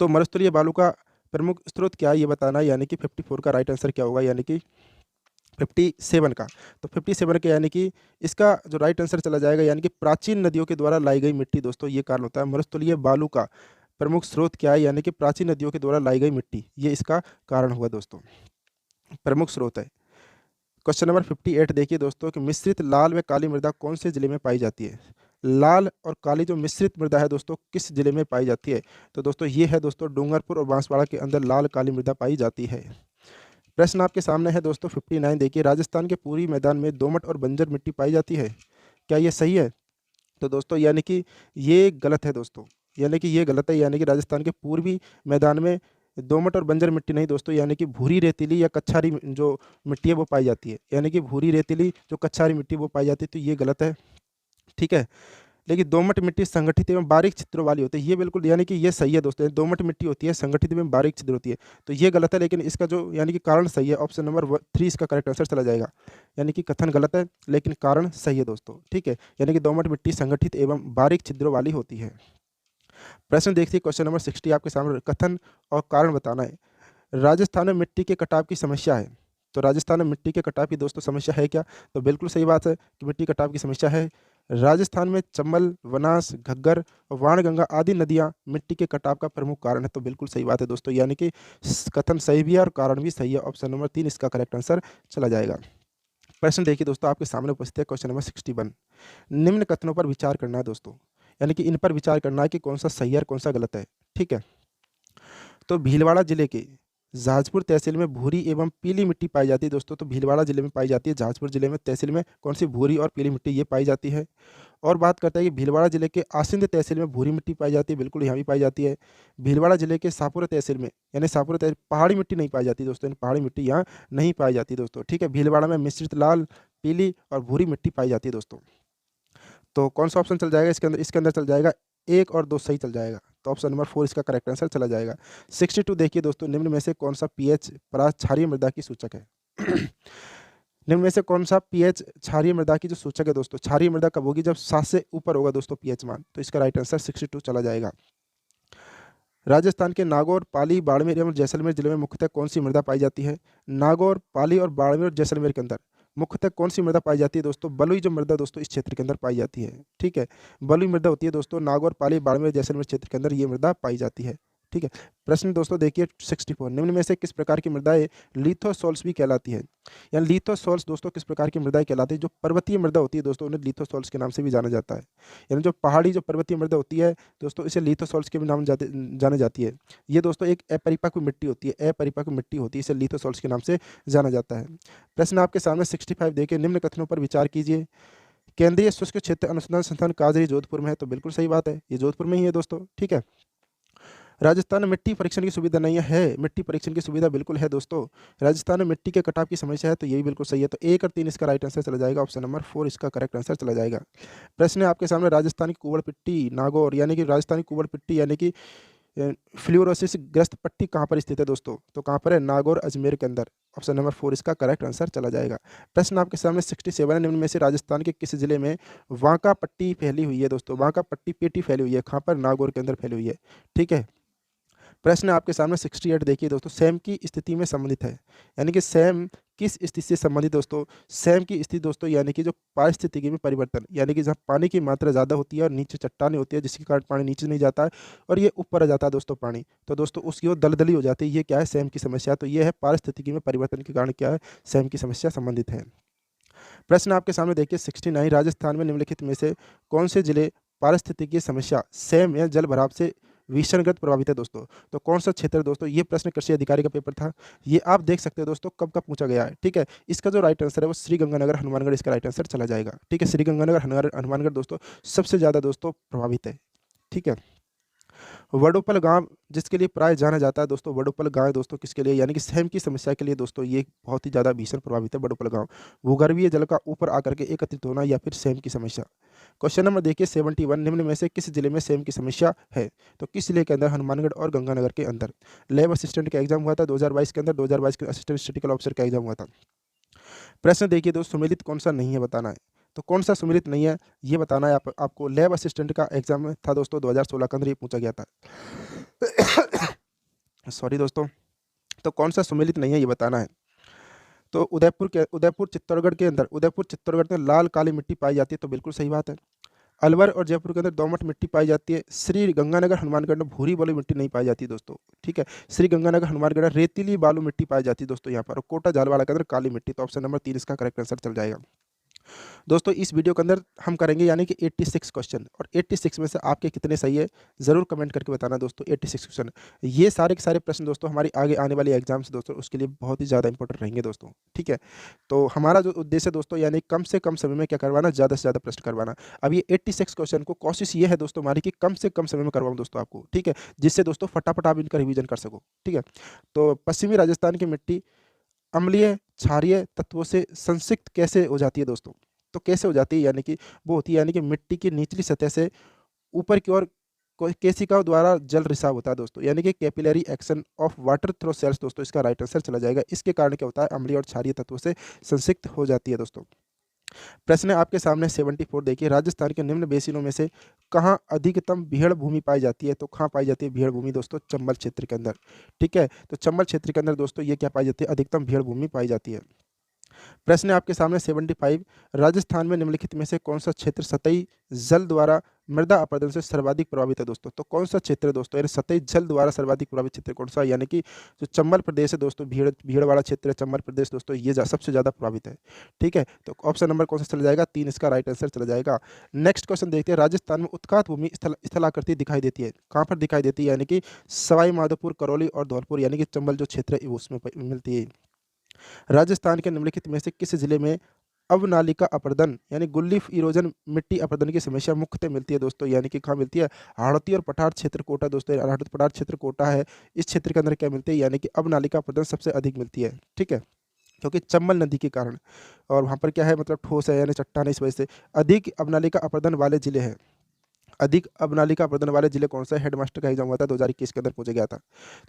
तो मरुस्थलीय बालू का प्रमुख स्रोत क्या है ये बताना है, यानी कि 54 का राइट आंसर क्या होगा, यानी कि 57 का। तो 57 के यानी कि इसका जो राइट आंसर चला जाएगा, यानी कि प्राचीन नदियों के द्वारा लाई गई मिट्टी दोस्तों, ये कारण होता है। मरुस्थलीय बालू का प्रमुख स्रोत क्या है, यानी कि प्राचीन नदियों के द्वारा लाई गई मिट्टी, ये इसका कारण हुआ दोस्तों, प्रमुख स्रोत है। क्वेश्चन नंबर 58 देखिए दोस्तों कि मिश्रित लाल व काली मृदा कौन से जिले में पाई जाती है। लाल और काली जो मिश्रित मृदा है दोस्तों किस जिले में पाई जाती है। तो दोस्तों ये है दोस्तों डूंगरपुर और बांसवाड़ा के अंदर लाल काली मृदा पाई जाती है। प्रश्न आपके सामने है दोस्तों 59 देखिए, राजस्थान के पूरी मैदान में दोमट और बंजर मिट्टी पाई जाती है, क्या ये सही है। तो दोस्तों यानी कि ये गलत है दोस्तों, यानी कि ये गलत है, यानी कि राजस्थान के पूर्वी मैदान में दोमट और बंजर मिट्टी नहीं दोस्तों, यानी कि भूरी रेतीली या कच्छारी जो मिट्टी है वो पाई जाती है, यानी कि भूरी रेतीली जो कच्छारी मिट्टी वो पाई जाती है, तो ये गलत है, ठीक है। लेकिन दोमट मिट्टी संगठित एवं बारीक छिद्रों वाली होती है, ये बिल्कुल यानी कि ये सही है दोस्तों, दोमट मिट्टी होती है संगठित एवं बारीक छिद्र होती है, तो ये गलत है। लेकिन इसका जो यानी कि कारण सही है, ऑप्शन नंबर 3 इसका करेक्ट आंसर चला जाएगा, यानी कि कथन गलत है लेकिन कारण सही है दोस्तों, ठीक है। यानी कि दोमट मिट्टी संगठित एवं बारीक छिद्रों वाली होती है। प्रश्न देखिए क्वेश्चन नंबर 60 आपके सामने, कथन और कारण बताना है। राजस्थान में मिट्टी के कटाव की समस्या है। तो राजस्थान में मिट्टी के कटाव की दोस्तों समस्या है क्या, तो बिल्कुल सही बात है कि मिट्टी कटाव की समस्या है। राजस्थान में चंबल, वनास, घग्गर और वाणगंगा आदि नदियां मिट्टी के कटाव का प्रमुख कारण है, तो बिल्कुल सही बात है दोस्तों, यानी कि कथन सही भी है और कारण भी सही है, ऑप्शन नंबर 3 इसका करेक्ट आंसर चला जाएगा। प्रश्न देखिए दोस्तों आपके सामने उपस्थित है क्वेश्चन नंबर 61, निम्न कथनों पर विचार करना है दोस्तों, यानी कि इन पर विचार करना है कि कौन सा सही है और कौन सा गलत है, ठीक है। तो भीलवाड़ा जिले के जाजपुर तहसील में भूरी एवं पीली मिट्टी पाई जाती है दोस्तों, तो भीलवाड़ा जिले में पाई जाती है, जाजपुर जिले में तहसील में कौन सी भूरी और पीली मिट्टी ये पाई जाती है। और बात करते हैं कि भीलवाड़ा जिले के आसिंद तहसील में भूरी मिट्टी पाई जाती है, बिल्कुल यहाँ भी पाई जाती है। भीलवाड़ा जिले के सापुर तहसील में, यानी सापुर तहसील पहाड़ी मिट्टी नहीं पाई जाती दोस्तों, पहाड़ी मिट्टी यहाँ नहीं पाई जाती दोस्तों, ठीक है। भीलवाड़ा में मिश्रित लाल, पीली और भूरी मिट्टी पाई जाती है दोस्तों। तो कौन सा ऑप्शन चल जाएगा इसके अंदर चल जाएगा 1 और 2 सही चल जाएगा, तो ऑप्शन नंबर 4 इसका करेक्ट आंसर चला जाएगा। 62 देखिए दोस्तों, निम्न में से कौन सा पीएच परास क्षारीय मृदा की सूचक है। निम्न में से कौन सा पीएच क्षारीय मृदा की जो सूचक है दोस्तों, क्षारीय मृदा कब होगी, जब 7 से ऊपर होगा दोस्तों पीएच मान। तो इसका राइट आंसर 62 चला जाएगा। राजस्थान के नागौर, पाली, बाड़मेर एवं जैसलमेर जिले में मुख्यतः कौन सी मृदा पाई जाती है। नागौर, पाली और बाड़मेर और जैसलमेर के अंदर मुख्यतः कौन सी मृदा पाई जाती है दोस्तों, बलुई जो मृदा दोस्तों इस क्षेत्र के अंदर पाई जाती है। ठीक है, बलुई मृदा होती है दोस्तों, नागौर, पाली, बाड़मेर, जैसलमेर क्षेत्र के अंदर ये मृदा पाई जाती है। ठीक है, प्रश्न दोस्तों देखिए 64, निम्न में से किस प्रकार की मृदाएं लिथोसॉल्स भी कहलाती है। यानी लिथोसॉल्स दोस्तों किस प्रकार की मृदाएं कहलाती है, जो पर्वतीय मृदा होती है दोस्तों उन्हें लिथोसॉल्स के नाम से भी जाना जाता है। यानी जो पहाड़ी जो पर्वतीय मृदा होती है दोस्तों इसे लिथोसॉल्स के भी नाम जाने जाती है। ये दोस्तों एक अपरिपक्व मिट्टी होती है, अपरिपक्व मिट्टी होती है, इसे लिथोसॉल्स के नाम से जाना जाता है। प्रश्न आपके सामने 65 देखिए, निम्न कथनों पर विचार कीजिए। केंद्रीय शुष्क क्षेत्र अनुसंधान संस्थान काजरी जोधपुर में है, तो बिल्कुल सही बात है, ये जोधपुर में ही है दोस्तों। ठीक है, राजस्थान में मिट्टी परीक्षण की सुविधा नहीं है, मिट्टी परीक्षण की सुविधा बिल्कुल है दोस्तों। राजस्थान में मिट्टी के कटाव की समस्या है, तो ये भी बिल्कुल सही है। तो 1 और 3 इसका राइट आंसर चला जाएगा, ऑप्शन नंबर 4 इसका करेक्ट आंसर चला जाएगा। प्रश्न है आपके सामने, राजस्थान की कुंवड़ पिट्टी नागौर यानी कि राजस्थान की कुंवड़ पिट्टी यानी कि फ्लोरोसिस ग्रस्त पट्टी कहाँ पर स्थित है दोस्तों, तो कहाँ पर है, नागौर अजमेर के अंदर। ऑप्शन नंबर 4 इसका करेक्ट आंसर चला जाएगा। प्रश्न आपके सामने 67 है, निम्न में से राजस्थान के किस जिले में वांका पट्टी फैली हुई है दोस्तों, वांका पट्टी पेटी फैली हुई है, कहाँ पर, नागौर के अंदर फैली हुई है। ठीक है, प्रश्न आपके सामने 68 देखिए दोस्तों, सैम की स्थिति में संबंधित है। यानी कि सैम किस स्थिति से संबंधित दोस्तों, सैम की स्थिति दोस्तों यानी कि जो पारिस्थितिकी में परिवर्तन, यानी कि जहाँ पानी की मात्रा ज़्यादा होती है और नीचे चट्टानें होती है जिसके कारण पानी नीचे नहीं जाता है और ये ऊपर आ जाता है दोस्तों पानी, तो दोस्तों उसकी वो दलदली हो जाती है। ये क्या है, सैम की समस्या। तो ये है पारिस्थितिकी में परिवर्तन के कारण क्या है, सैम की समस्या संबंधित है। प्रश्न आपके सामने देखिए 69, राजस्थान में निम्नलिखित में से कौन से जिले पारिस्थितिकी समस्या सैम या जल भराव से भीषणग्रस्त प्रभावित है दोस्तों, तो कौन सा क्षेत्र है दोस्तों, ये प्रश्न कृषि अधिकारी का पेपर था, ये आप देख सकते हो दोस्तों कब कब पूछा गया है। ठीक है, इसका जो राइट आंसर है वो श्री गंगानगर हनुमानगढ़ इसका राइट आंसर चला जाएगा। ठीक है, श्री गंगानगर हनुमानगढ़ दोस्तों सबसे ज़्यादा दोस्तों प्रभावित है। ठीक है, वडोपल गांव जिसके लिए प्राय जाना जाता है दोस्तों, वडोपल गांव दोस्तों किसके लिए, यानी कि सैम की समस्या के लिए दोस्तों ये बहुत ही ज़्यादा भीषण प्रभावित है वडोपल गांव। भूगर्भीय जल का ऊपर आकर के एकत्रित होना या फिर सैम की समस्या। क्वेश्चन नंबर देखिए 71, निम्न में से किस जिले में सैम की समस्या है, तो किस जिले के अंदर, हनुमानगढ़ और गंगानगर के अंदर। लैब असिस्टेंट का एग्जाम हुआ था 2022 के अंदर, 2022 के असिस्टेंट स्टैटिस्टिकल ऑफिसर का एग्जाम हुआ था। प्रश्न देखिए दोस्त, सुमेलित कौन सा नहीं है बताना है, तो कौन सा सुमेलित नहीं है ये बताना है आपको। लैब असिस्टेंट का एग्जाम था दोस्तों 2016 के अंदर ये पूछा गया था। सॉरी दोस्तों, तो कौन सा सुमेलित नहीं है ये बताना है। तो उदयपुर चित्तौड़गढ़ के अंदर, उदयपुर चित्तौड़गढ़ में लाल काली मिट्टी पाई जाती है, तो बिल्कुल सही बात है। अलवर और जयपुर के अंदर दोमट मिट्टी पाई जाती है। श्री गंगानगर हनुमानगढ़ में भूरी बालू मिट्टी नहीं पाई जाती दोस्तों। ठीक है, श्री गंगानगर हनुमानगढ़ रेतीली बालू मिट्टी पाई जाती है दोस्तों यहाँ पर, और कोटा झालवाड़ा के अंदर काली मिट्टी। तो ऑप्शन नंबर 3 इसका करेक्ट आंसर चल जाएगा। दोस्तों इस वीडियो के अंदर हम करेंगे यानी कि 86 क्वेश्चन, और 86 में से आपके कितने सही है ज़रूर कमेंट करके बताना दोस्तों। 86 क्वेश्चन, ये सारे के सारे प्रश्न दोस्तों हमारी आगे आने वाली एग्जाम्स दोस्तों उसके लिए बहुत ही ज़्यादा इंपॉर्टेंट रहेंगे दोस्तों। ठीक है, तो हमारा जो उद्देश्य है दोस्तों यानी कम से कम समय में क्या करवाना, ज़्यादा से ज़्यादा प्रश्न करवाना। अब ये 86 क्वेश्चन को कोशिश ये है दोस्तों हमारी कि कम से कम समय में करवाऊँ दोस्तों आपको। ठीक है, जिससे दोस्तों फटाफट आप इनका रिवीजन कर सको। ठीक है, तो पश्चिमी राजस्थान की मिट्टी अम्लीय क्षारीय तत्वों से संसिक्त कैसे हो जाती है दोस्तों, तो कैसे हो जाती है, यानी कि वो होती है यानी कि मिट्टी की निचली सतह से ऊपर की ओर केशिकाओं द्वारा जल रिसाव होता है दोस्तों, यानी कि capillary action of water through cells दोस्तों इसका राइट आंसर चला जाएगा। इसके कारण क्या होता है, अम्लीय और क्षारीय तत्वों से संसिक्त हो जाती है दोस्तों। प्रश्न है आपके सामने 74 देखिए, राजस्थान के निम्न बेसिनों में से कहाँ अधिकतम बीहड़ भूमि पाई जाती है, तो कहाँ पाई जाती है बीहड़ भूमि दोस्तों, चंबल क्षेत्र के अंदर। ठीक है, तो चंबल क्षेत्र के अंदर दोस्तों ये क्या पाई जाती है, अधिकतम बीहड़ भूमि पाई जाती है। प्रश्न है आपके सामने 75, राजस्थान में निम्नलिखित में से कौन सा क्षेत्र सतही जल द्वारा मृदा अपरदन से सर्वाधिक प्रभावित है दोस्तों, तो कौन सा क्षेत्र है दोस्तों, यानी सतही जल द्वारा सर्वाधिक प्रभावित क्षेत्र कौन सा, यानी कि जो चंबल प्रदेश है दोस्तों, भीड़ वाला क्षेत्र है चंबल प्रदेश दोस्तों, ये सबसे ज़्यादा प्रभावित है। ठीक है, तो ऑप्शन नंबर कौन सा चला जाएगा, 3 इसका राइट आंसर चला जाएगा। नेक्स्ट क्वेश्चन देखते हैं, राजस्थान में उत्खात भूमि स्थलाकृति दिखाई देती है, कहाँ पर दिखाई देती है, यानी कि सवाई माधोपुर, करौली और धौलपुर, यानी कि चंबल जो क्षेत्र है उसमें मिलती है। राजस्थान के निम्नलिखित में से किस जिले में अवनालिका अपरदन यानी गुल्लीफ इरोजन मिट्टी अपरदन की समस्या मुख्यतः मिलती है दोस्तों, यानी कि कहाँ मिलती है, हाड़ौती और पठार क्षेत्र कोटा दोस्तों, हाड़ौती पठार क्षेत्र कोटा है, इस क्षेत्र के अंदर क्या मिलती है, यानी कि अवनालिका अपरदन सबसे अधिक मिलती है। ठीक है, क्योंकि चंबल नदी के कारण, और वहाँ पर क्या है मतलब ठोस है यानी चट्टान, इस वजह से अधिक अवनालिका अपरदन वाले जिले हैं। अधिक अवनालिका प्रदन वाले जिले कौन सा है? हेडमास्टर का एग्जाम हुआ था 2021 के अंदर पूछा गया था।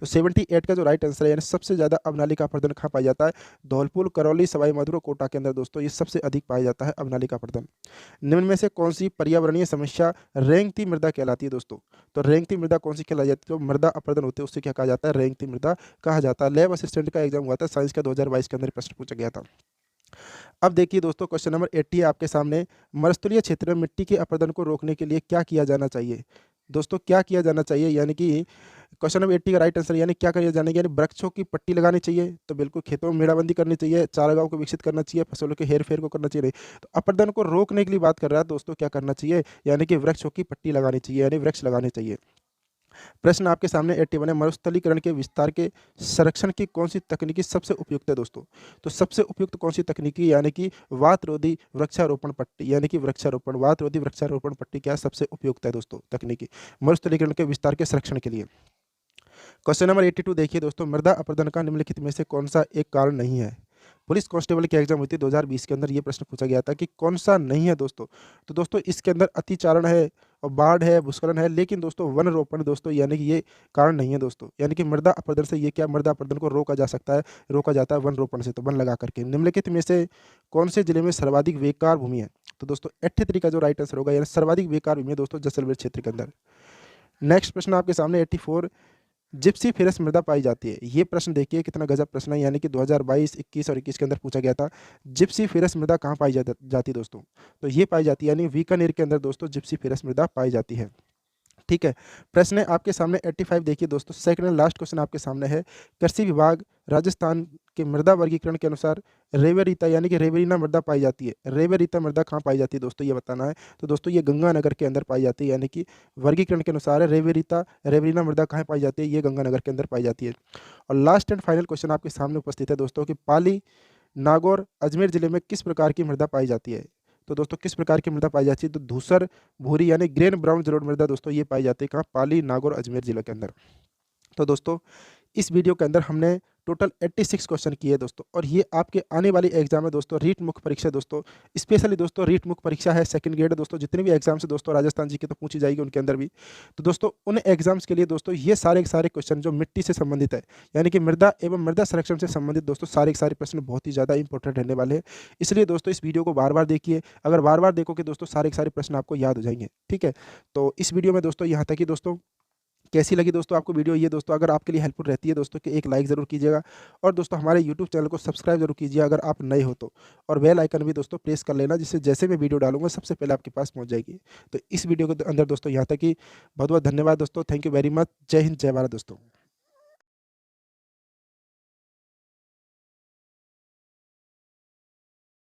तो 78 का जो राइट आंसर है, यानी सबसे ज़्यादा अवनालिका प्रदन कहाँ पाया जाता है? धौलपुर, करौली, सवाई माधोपुर, कोटा के अंदर दोस्तों ये सबसे अधिक पाया जाता है अवनालिका प्रदन। निम्न में से कौन सी पर्यावरणीय समस्या रेंगती मृदा कहलाती है दोस्तों? तो रेंगती मृदा कौन सी कहलाई जाती है? जो मृदा अपरदन होते हैं उससे क्या कहा जाता है? रेंगती मृदा कहा जाता है। लैब असिस्टेंट का एग्जाम हुआ था साइंस का 2022 के अंदर प्रश्न पूछा गया था। अब देखिए दोस्तों, क्वेश्चन नंबर 80 है आपके सामने। मरुस्थलीय क्षेत्र में मिट्टी के अपरदन को रोकने के लिए क्या किया जाना चाहिए? दोस्तों क्या किया जाना चाहिए, यानी कि क्वेश्चन नंबर 80 का राइट आंसर, यानी क्या किया जाना, यानी वृक्षों की पट्टी लगानी चाहिए, तो बिल्कुल खेतों में मेड़ाबंदी करनी चाहिए, चारागाहों को विकसित करना चाहिए, फसलों के हेर फेर को करना चाहिए। नहीं, तो अपरदन को रोकने के लिए बात कर रहा है दोस्तों, क्या करना चाहिए? यानी कि वृक्षों की पट्टी लगानी चाहिए, यानी वृक्ष लगाने चाहिए। प्रश्न आपके सामने 81 है। मरुस्थलीकरण के विस्तार के संरक्षण की कौन सी तकनीकी सबसे उपयुक्त है दोस्तों? तो सबसे उपयुक्त कौन सी तकनीकी, यानी कि वातरोधी वृक्षारोपण पट्टी, यानी कि वृक्षारोपण, वातरोधी वृक्षारोपण पट्टी क्या सबसे उपयुक्त है दोस्तों तकनीकी मरुस्थलीकरण के विस्तार के संरक्षण के लिए। क्वेश्चन नंबर 82 देखिए दोस्तों, मृदा अपरदन का निम्नलिखित में से कौन सा एक कारण नहीं है? पुलिस कांस्टेबल की एग्जाम हुई थी 2020 के अंदर, ये प्रश्न पूछा गया था कि कौन सा नहीं है दोस्तों। तो दोस्तों इसके अंदर अतिचारण है और बाढ़ है, भूस्खलन है, लेकिन दोस्तों वन रोपण दोस्तों, यानी कि ये कारण नहीं है दोस्तों। यानी कि मृदा अपरदन से ये क्या, मृदा अपरदन को रोका जा सकता है, रोका जाता है वन रोपण से, तो वन लगा करके। निम्नलिखित में से कौन से जिले में सर्वाधिक बेकार भूमि है? तो दोस्तों 83 का जो राइट आंसर होगा, यानी सर्वाधिक बेकार भूमि है दोस्तों जैसलमेर क्षेत्र के अंदर। नेक्स्ट प्रश्न आपके सामने 84, जिप्सी फेरस मृदा पाई जाती है। ये प्रश्न देखिए कितना गजब प्रश्न है, यानी कि 2022, 21 और 21 के अंदर पूछा गया था। जिप्सी फेरस मृदा कहाँ पाई जाती है दोस्तों? तो ये पाई जाती है, यानी बीकानेर के अंदर दोस्तों जिप्सी फेरस मृदा पाई जाती है। ठीक है। प्रश्न है आपके सामने 85 देखिए दोस्तों, सेकंड एंड लास्ट क्वेश्चन आपके सामने है। कृषि विभाग राजस्थान के मृदा वर्गीकरण के अनुसार रेवेरिता, यानी कि रेवेरिना मृदा पाई जाती है। रेवेरिता मृदा कहाँ पाई जाती है दोस्तों, ये बताना है। तो दोस्तों ये गंगानगर के अंदर पाई जाती है, यानी कि वर्गीकरण के अनुसार है रेवेरिता, रेवेरिना मृदा कहाँ पाई जाती है? ये गंगानगर के अंदर पाई जाती है। और लास्ट एंड फाइनल क्वेश्चन आपके सामने उपस्थित है दोस्तों कि पाली, नागौर, अजमेर जिले में किस प्रकार की मृदा पाई जाती है? तो दोस्तों किस प्रकार की मृदा पाई जाती है? तो धूसर भूरी, यानी ग्रेन ब्राउन जलोढ़ मृदा दोस्तों ये पाई जाती है कहाँ? पाली, नागौर, अजमेर जिले के अंदर। तो दोस्तों इस वीडियो के अंदर हमने टोटल 86 क्वेश्चन किए दोस्तों, और ये आपके आने वाली एग्जाम है दोस्तों, रीट मुख्य परीक्षा दोस्तों, स्पेशली दोस्तों रीट मुख्य परीक्षा है सेकंड ग्रेड दोस्तों। जितने भी एग्जाम्स है दोस्तों राजस्थान जी के तो पूछी जाएगी उनके अंदर भी। तो दोस्तों उन एग्जाम्स के लिए दोस्तों ये सारे के सारे क्वेश्चन जो मिट्टी से संबंधित है, यानी कि मृदा एवं मृदा संरक्षण से संबंधित दोस्तों, सारे के सारे प्रश्न बहुत ही ज़्यादा इंपॉर्टेंट रहने वाले हैं। इसलिए दोस्तों इस वीडियो को बार बार देखिए। अगर बार बार देखोगे दोस्तों सारे के सारे प्रश्न आपको याद हो जाएंगे। ठीक है, तो इस वीडियो में दोस्तों यहाँ तक ही दोस्तों। कैसी लगी दोस्तों आपको वीडियो? ये दोस्तों अगर आपके लिए हेल्पफुल रहती है दोस्तों कि एक लाइक ज़रूर कीजिएगा, और दोस्तों हमारे यूट्यूब चैनल को सब्सक्राइब जरूर कीजिए अगर आप नए हो तो, और बेल आइकन भी दोस्तों प्रेस कर लेना, जिससे जैसे मैं वीडियो डालूंगा सबसे पहले आपके पास पहुंच जाएगी। तो इस वीडियो के अंदर दोस्तों यहाँ तक ही, बहुत बहुत धन्यवाद दोस्तों। Thank you very much. जय हिंद, जय भारत दोस्तों।